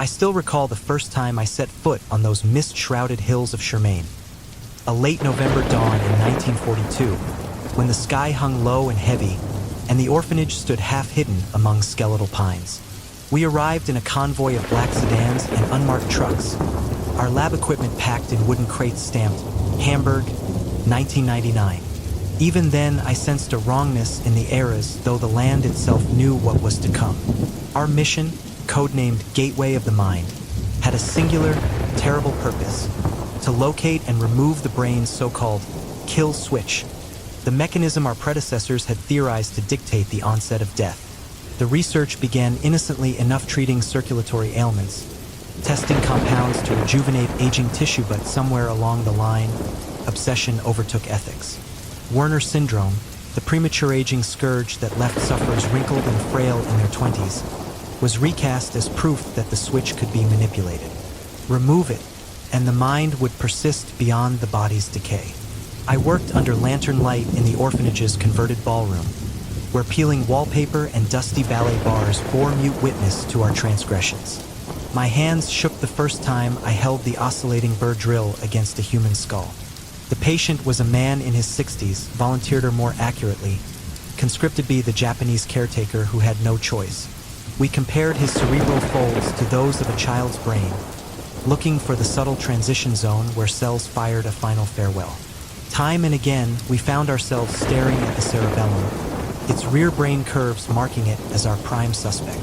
I still recall the first time I set foot on those mist-shrouded hills of Shermaine. A late November dawn in 1942, when the sky hung low and heavy, and the orphanage stood half-hidden among skeletal pines. We arrived in a convoy of black sedans and unmarked trucks, our lab equipment packed in wooden crates stamped Hamburg, 1999. Even then, I sensed a wrongness in the air as though the land itself knew what was to come. Our mission, codenamed Gateway of the Mind, had a singular, terrible purpose: to locate and remove the brain's so-called kill switch, the mechanism our predecessors had theorized to dictate the onset of death. The research began innocently enough, treating circulatory ailments, testing compounds to rejuvenate aging tissue, but somewhere along the line, obsession overtook ethics. Werner syndrome, the premature aging scourge that left sufferers wrinkled and frail in their 20s, was recast as proof that the switch could be manipulated. Remove it, and the mind would persist beyond the body's decay. I worked under lantern light in the orphanage's converted ballroom, where peeling wallpaper and dusty ballet bars bore mute witness to our transgressions. My hands shook the first time I held the oscillating burr drill against a human skull. The patient was a man in his 60s, volunteered, or more accurately, conscripted to be the Japanese caretaker who had no choice. We compared his cerebral folds to those of a child's brain, looking for the subtle transition zone where cells fired a final farewell. Time and again, we found ourselves staring at the cerebellum, its rear brain curves marking it as our prime suspect.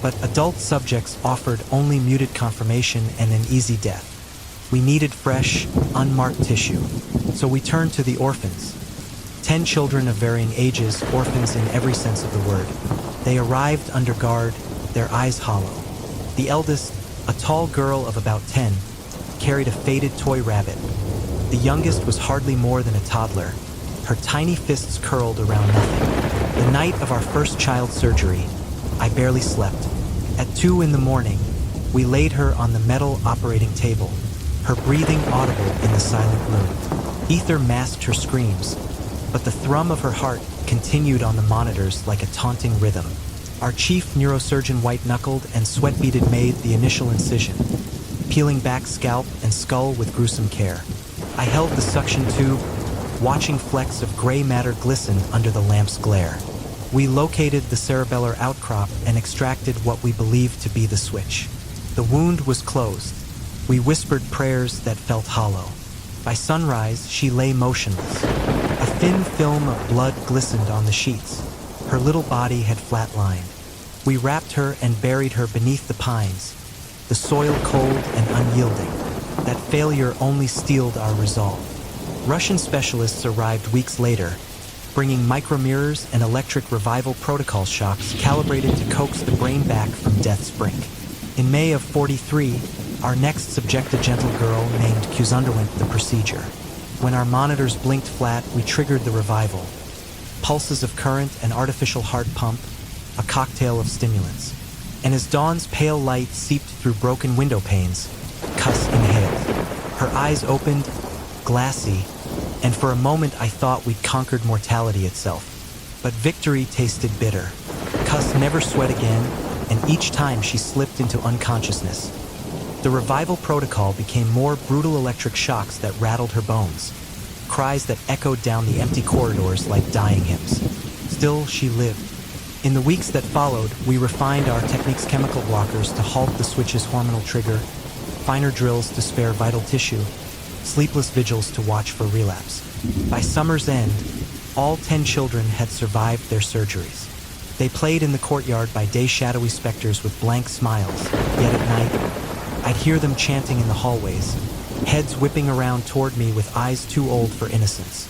But adult subjects offered only muted confirmation and an easy death. We needed fresh, unmarked tissue, so we turned to the orphans. 10 children of varying ages, orphans in every sense of the word. They arrived under guard, their eyes hollow. The eldest, a tall girl of about 10, carried a faded toy rabbit. The youngest was hardly more than a toddler, her tiny fists curled around nothing. The night of our first child surgery, I barely slept. At 2 in the morning, we laid her on the metal operating table, her breathing audible in the silent room. Ether masked her screams, but the thrum of her heart continued on the monitors like a taunting rhythm. Our chief neurosurgeon white-knuckled and sweat-beaded made the initial incision, peeling back scalp and skull with gruesome care. I held the suction tube, watching flecks of gray matter glisten under the lamp's glare. We located the cerebellar outcrop and extracted what we believed to be the switch. The wound was closed. We whispered prayers that felt hollow. By sunrise, she lay motionless. A thin film of blood glistened on the sheets. Her little body had flatlined. We wrapped her and buried her beneath the pines, the soil cold and unyielding. That failure only steeled our resolve. Russian specialists arrived weeks later, bringing micromirrors and electric revival protocol shocks calibrated to coax the brain back from death's brink. In May of '43, our next subject, a gentle girl named Q's, underwent the procedure. When our monitors blinked flat, we triggered the revival. Pulses of current, an artificial heart pump, a cocktail of stimulants. And as dawn's pale light seeped through broken window panes, Q's inhaled. Her eyes opened, glassy, and for a moment I thought we'd conquered mortality itself. But victory tasted bitter. Q's never sweat again, and each time she slipped into unconsciousness. The revival protocol became more brutal, electric shocks that rattled her bones, cries that echoed down the empty corridors like dying hymns. Still, she lived. In the weeks that followed, we refined our techniques, chemical blockers to halt the switch's hormonal trigger, finer drills to spare vital tissue, sleepless vigils to watch for relapse. By summer's end, all 10 children had survived their surgeries. They played in the courtyard, by day shadowy specters with blank smiles, yet at night, I'd hear them chanting in the hallways, heads whipping around toward me with eyes too old for innocence.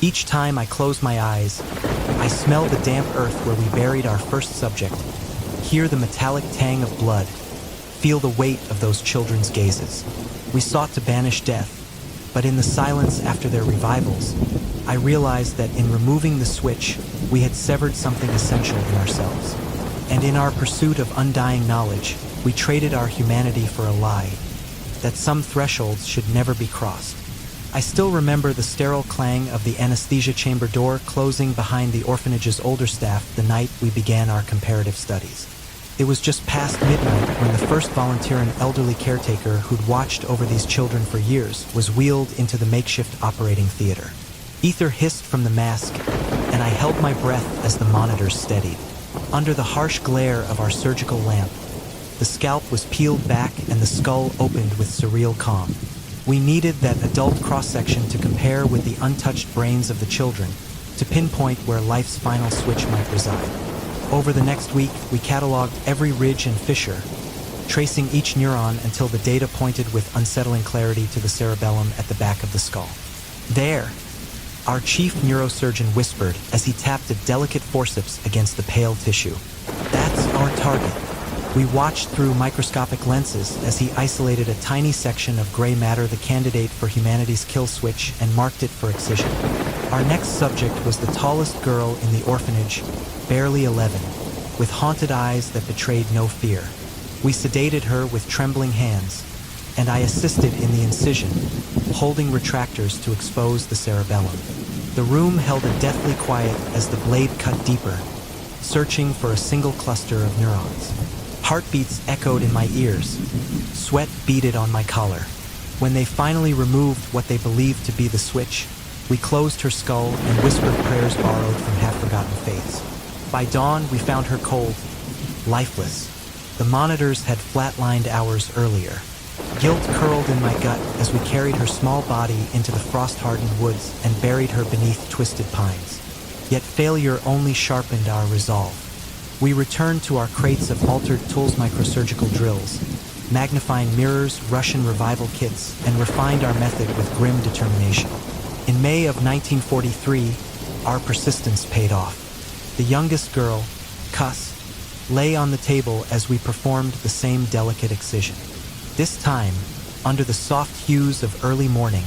Each time I closed my eyes, I smelled the damp earth where we buried our first subject, hear the metallic tang of blood, feel the weight of those children's gazes. We sought to banish death, but in the silence after their revivals, I realized that in removing the switch, we had severed something essential in ourselves. And in our pursuit of undying knowledge, we traded our humanity for a lie, that some thresholds should never be crossed. I still remember the sterile clang of the anesthesia chamber door closing behind the orphanage's older staff the night we began our comparative studies. It was just past midnight when the first volunteer and elderly caretaker who'd watched over these children for years was wheeled into the makeshift operating theater. Ether hissed from the mask, and I held my breath as the monitors steadied. Under the harsh glare of our surgical lamp, the scalp was peeled back and the skull opened with surreal calm. We needed that adult cross-section to compare with the untouched brains of the children, to pinpoint where life's final switch might reside. Over the next week, we cataloged every ridge and fissure, tracing each neuron until the data pointed with unsettling clarity to the cerebellum at the back of the skull. There, our chief neurosurgeon whispered as he tapped a delicate forceps against the pale tissue. That's our target. We watched through microscopic lenses as he isolated a tiny section of gray matter, the candidate for humanity's kill switch, and marked it for excision. Our next subject was the tallest girl in the orphanage, barely 11, with haunted eyes that betrayed no fear. We sedated her with trembling hands, and I assisted in the incision, holding retractors to expose the cerebellum. The room held a deathly quiet as the blade cut deeper, searching for a single cluster of neurons. Heartbeats echoed in my ears. Sweat beaded on my collar. When they finally removed what they believed to be the switch, we closed her skull and whispered prayers borrowed from half-forgotten faiths. By dawn, we found her cold, lifeless. The monitors had flatlined hours earlier. Guilt curled in my gut as we carried her small body into the frost-hardened woods and buried her beneath twisted pines. Yet failure only sharpened our resolve. We returned to our crates of altered tools, microsurgical drills, magnifying mirrors, Russian revival kits, and refined our method with grim determination. In May of 1943, our persistence paid off. The youngest girl, Cuss, lay on the table as we performed the same delicate excision. This time, under the soft hues of early morning,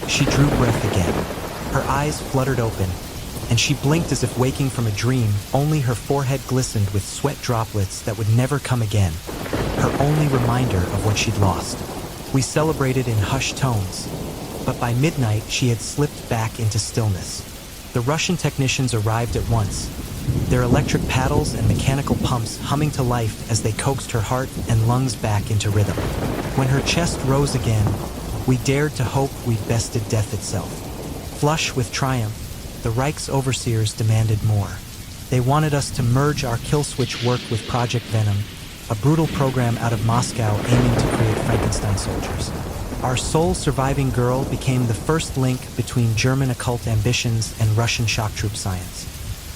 she drew breath again. Her eyes fluttered open, and she blinked as if waking from a dream. Only her forehead glistened with sweat droplets that would never come again, her only reminder of what she'd lost. We celebrated in hushed tones, but by midnight she had slipped back into stillness. The Russian technicians arrived at once, their electric paddles and mechanical pumps humming to life as they coaxed her heart and lungs back into rhythm. When her chest rose again, we dared to hope we'd bested death itself. Flush with triumph, the Reich's overseers demanded more. They wanted us to merge our kill switch work with Project Venom, a brutal program out of Moscow aiming to create Frankenstein soldiers. Our sole surviving girl became the first link between German occult ambitions and Russian shock troop science.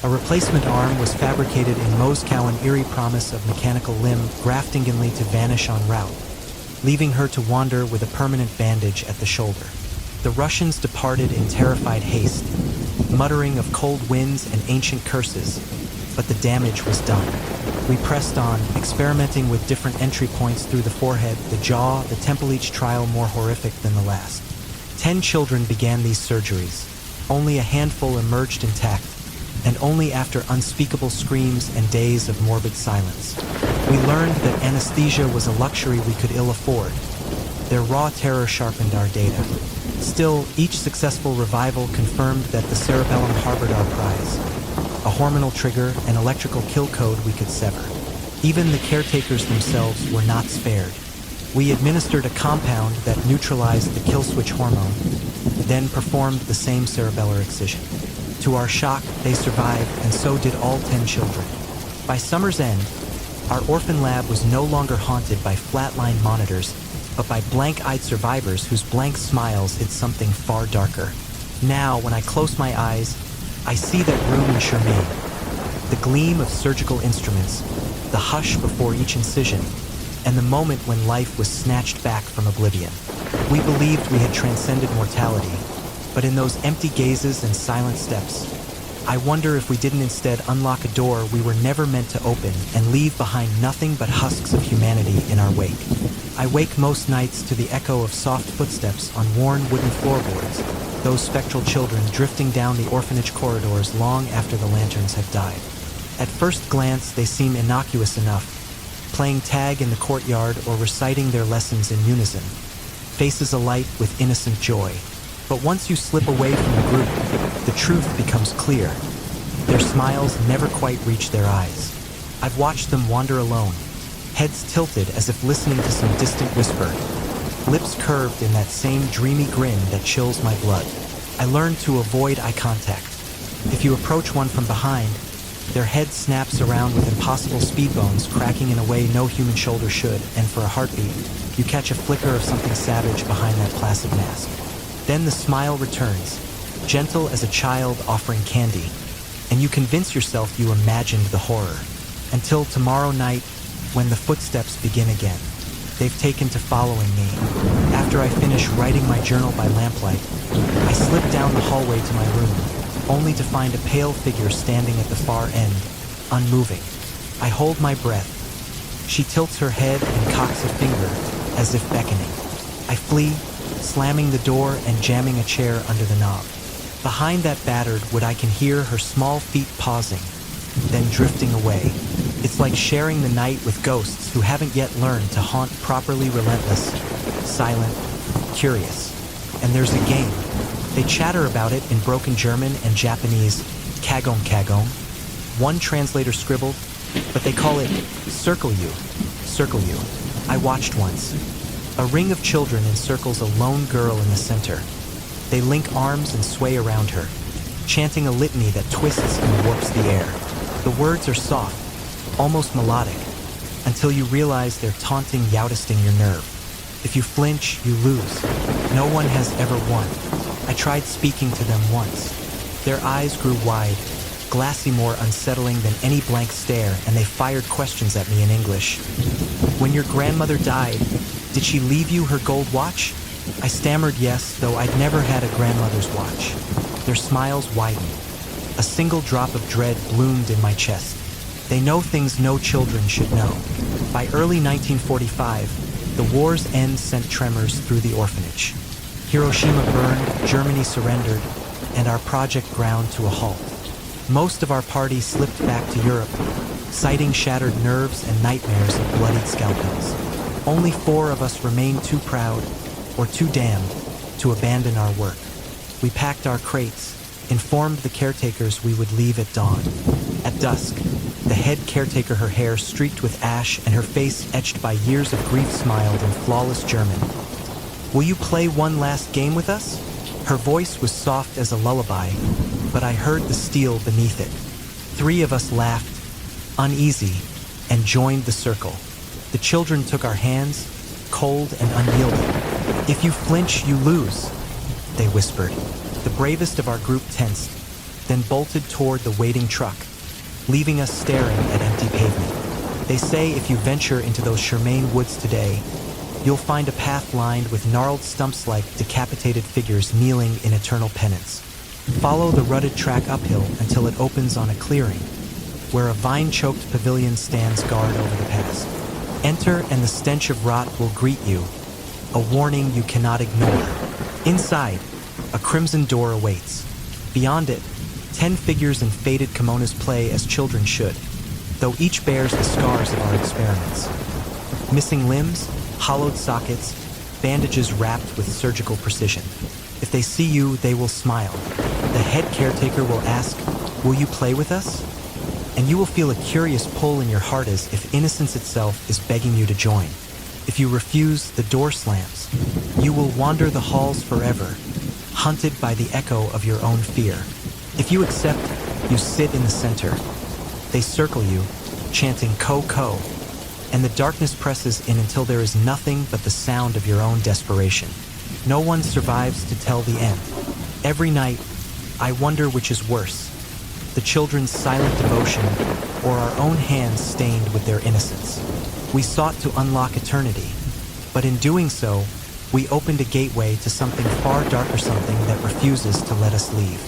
A replacement arm was fabricated in Moscow, an eerie promise of mechanical limb graftingly to vanish en route, leaving her to wander with a permanent bandage at the shoulder. The Russians departed in terrified haste, muttering of cold winds and ancient curses, but the damage was done. We pressed on, experimenting with different entry points through the forehead, the jaw, the temple, each trial more horrific than the last. 10 children began these surgeries. Only a handful emerged intact, and only after unspeakable screams and days of morbid silence. We learned that anesthesia was a luxury we could ill afford. Their raw terror sharpened our data. Still, each successful revival confirmed that the cerebellum harbored our prize, a hormonal trigger, an electrical kill code we could sever. Even the caretakers themselves were not spared. We administered a compound that neutralized the kill switch hormone, then performed the same cerebellar excision. To our shock, they survived, and so did all 10 children. By summer's end, our orphan lab was no longer haunted by flatline monitors, but by blank-eyed survivors whose blank smiles hid something far darker. Now, when I close my eyes, I see that room in Shermaine. The gleam of surgical instruments, the hush before each incision, and the moment when life was snatched back from oblivion. We believed we had transcended mortality, but in those empty gazes and silent steps, I wonder if we didn't instead unlock a door we were never meant to open and leave behind nothing but husks of humanity in our wake. I wake most nights to the echo of soft footsteps on worn wooden floorboards, those spectral children drifting down the orphanage corridors long after the lanterns have died. At first glance, they seem innocuous enough, playing tag in the courtyard or reciting their lessons in unison, faces alight with innocent joy. But once you slip away from the group, the truth becomes clear. Their smiles never quite reach their eyes. I've watched them wander alone, heads tilted as if listening to some distant whisper, lips curved in that same dreamy grin that chills my blood. I learned to avoid eye contact. If you approach one from behind, their head snaps around with impossible speed bones cracking in a way no human shoulder should, and for a heartbeat, you catch a flicker of something savage behind that placid mask. Then the smile returns, gentle as a child offering candy, and you convince yourself you imagined the horror. Until tomorrow night, when the footsteps begin again. They've taken to following me. After I finish writing my journal by lamplight, I slip down the hallway to my room, only to find a pale figure standing at the far end, unmoving. I hold my breath. She tilts her head and cocks a finger, as if beckoning. I flee, slamming the door and jamming a chair under the knob. Behind that battered wood I can hear her small feet pausing, then drifting away. It's like sharing the night with ghosts who haven't yet learned to haunt properly relentless, silent, curious. And there's a game. They chatter about it in broken German and Japanese, kagome kagome. One translator scribbled, but they call it circle you, circle you. I watched once. A ring of children encircles a lone girl in the center. They link arms and sway around her, chanting a litany that twists and warps the air. The words are soft, almost melodic, until you realize they're taunting, yousting your nerve. If you flinch, you lose. No one has ever won. I tried speaking to them once. Their eyes grew wide, glassy, more unsettling than any blank stare, and they fired questions at me in English. When your grandmother died, did she leave you her gold watch? I stammered yes, though I'd never had a grandmother's watch. Their smiles widened. A single drop of dread bloomed in my chest. They know things no children should know. By early 1945, the war's end sent tremors through the orphanage. Hiroshima burned, Germany surrendered, and our project ground to a halt. Most of our party slipped back to Europe, citing shattered nerves and nightmares of bloodied scalpels. Only 4 of us remained too proud, or too damned, to abandon our work. We packed our crates, informed the caretakers we would leave at dawn. At dusk, the head caretaker, her hair streaked with ash and her face etched by years of grief, smiled in flawless German. "Will you play one last game with us?" Her voice was soft as a lullaby, but I heard the steel beneath it. 3 of us laughed, uneasy, and joined the circle. The children took our hands, cold and unyielding. "If you flinch, you lose," they whispered. The bravest of our group tensed, then bolted toward the waiting truck, leaving us staring at empty pavement. They say if you venture into those Shermaine woods today, you'll find a path lined with gnarled stumps like decapitated figures kneeling in eternal penance. Follow the rutted track uphill until it opens on a clearing, where a vine-choked pavilion stands guard over the past. Enter and the stench of rot will greet you, a warning you cannot ignore. Inside, a crimson door awaits. Beyond it, 10 figures in faded kimonos play as children should, though each bears the scars of our experiments. Missing limbs, hollowed sockets, bandages wrapped with surgical precision. If they see you, they will smile. The head caretaker will ask, "Will you play with us?" And you will feel a curious pull in your heart as if innocence itself is begging you to join. If you refuse, the door slams. You will wander the halls forever, hunted by the echo of your own fear. If you accept, you sit in the center. They circle you, chanting "Ko Ko," and the darkness presses in until there is nothing but the sound of your own desperation. No one survives to tell the end. Every night, I wonder which is worse, the children's silent devotion or our own hands stained with their innocence. We sought to unlock eternity, but in doing so, we opened a gateway to something far darker, something that refuses to let us leave.